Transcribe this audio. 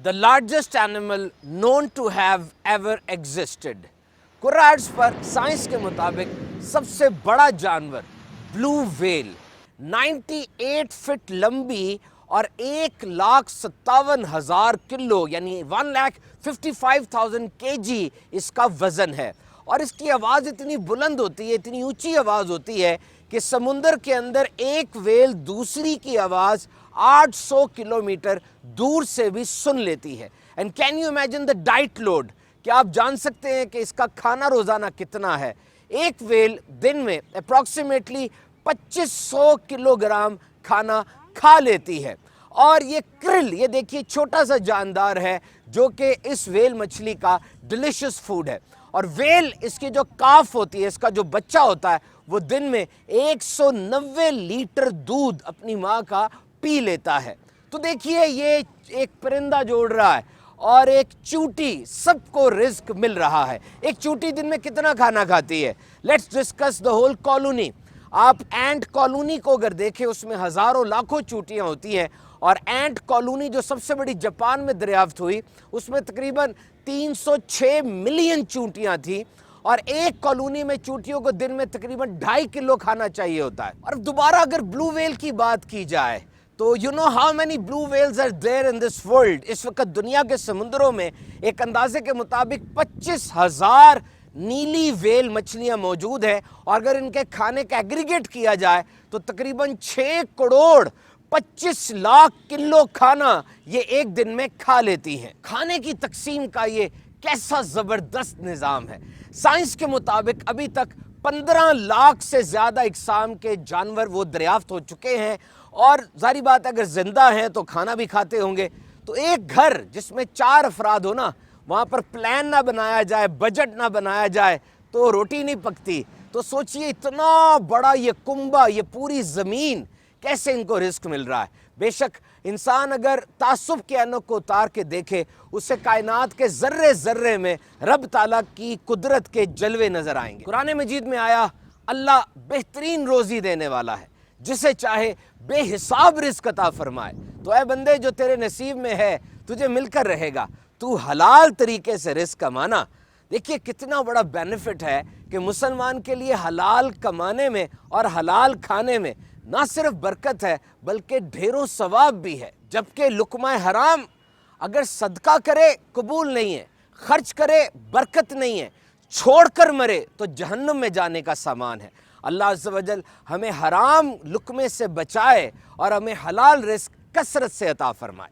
the largest animal known to have ever existed. कुराड्स पर science के मुताबिक सबसे बड़ा जानवर ब्लू व्हेल 98 फीट लंबी और 1,57,000 किलो यानी 1,55,000 kg इसका वजन है। और इसकी आवाज़ इतनी बुलंद होती है, इतनी ऊंची आवाज़ होती है कि समुंदर के अंदर एक व्हेल दूसरी की आवाज़ 800 किलोमीटर दूर से भी सुन लेती है। And can you imagine the diet load, क्या आप जान सकते हैं कि इसका खाना रोज़ाना कितना है? एक व्हेल दिन में अप्रॉक्सीमेटली 2500 किलोग्राम खाना खा लेती है। और ये क्रिल, ये देखिए छोटा सा जानदार है जो कि इस व्हेल मछली का डिलिशियस फूड है। और व्हेल, इसकी जो काफ होती है, इसका जो बच्चा होता है, वो दिन में 190 लीटर दूध अपनी माँ का पी लेता है। तो देखिए ये एक परिंदा जोड़ रहा है और एक चूंटी, सबको रिस्क मिल रहा है। एक चूंटी दिन में कितना खाना खाती है? Let's discuss the whole colony. आप एंट कॉलोनी को अगर देखें, उसमें हज़ारों लाखों चूंटियाँ होती हैं। और एंट कॉलोनी जो सबसे बड़ी जापान में दरियाफ्त हुई, उसमें तकरीबन 306 मिलियन चूंटियाँ थी। और एक कॉलोनी में चूंटियों को दिन में तकरीबन 2.5 किलो खाना चाहिए होता है। और दोबारा अगर ब्लू व्हेल की बात की जाए तो you know how many blue whales are there in this world? इस वक्त दुनिया के समुद्रों में एक अंदाजे के मुताबिक 25,000 नीली व्हेल मछलियां मौजूद हैं। और अगर इनके खाने का एग्रीगेट किया जाए तो तकरीबन 6 करोड़ 25 लाख किलो खाना ये एक दिन में खा लेती हैं। खाने की तकसीम का ये कैसा ज़बरदस्त निज़ाम है। साइंस के मुताबिक अभी तक 15 लाख से ज़्यादा इकसाम के जानवर वो दरियाफ्त हो चुके हैं। और जारी बात है, अगर ज़िंदा हैं तो खाना भी खाते होंगे। तो एक घर जिसमें 4 अफराद हो ना, वहाँ पर प्लान ना बनाया जाए, बजट ना बनाया जाए तो रोटी नहीं पकती। तो सोचिए इतना बड़ा ये कुंबा, ये पूरी ज़मीन, कैसे इनको रिस्क मिल रहा है। बेशक इंसान अगर तासुब के ऐनों को उतार के देखे, उससे कायनात के ज़र्रे ज़र्रे में रब ताला की कुदरत के जलवे नज़र आएंगे। कुरान मजीद में आया, अल्लाह बेहतरीन रोज़ी देने वाला है, जिसे चाहे बेहिसाब रिस्क अता फरमाए। तो ऐ बंदे, जो तेरे नसीब में है तुझे मिलकर रहेगा, तू हलाल तरीके से रिस्क कमाना। देखिए कितना बड़ा बेनिफिट है कि मुसलमान के लिए हलाल कमाने में और हलाल खाने में ना सिर्फ बरकत है बल्कि ढेरों सवाब भी है। जबकि लुकमा हराम अगर सदका करे कबूल नहीं है, खर्च करे बरकत नहीं है, छोड़कर मरे तो जहन्नुम में जाने का सामान है। अल्लाह अज़्ज़ व जल हमें हराम लुकमे से बचाए और हमें हलाल रिस्क कसरत से अता फरमाए।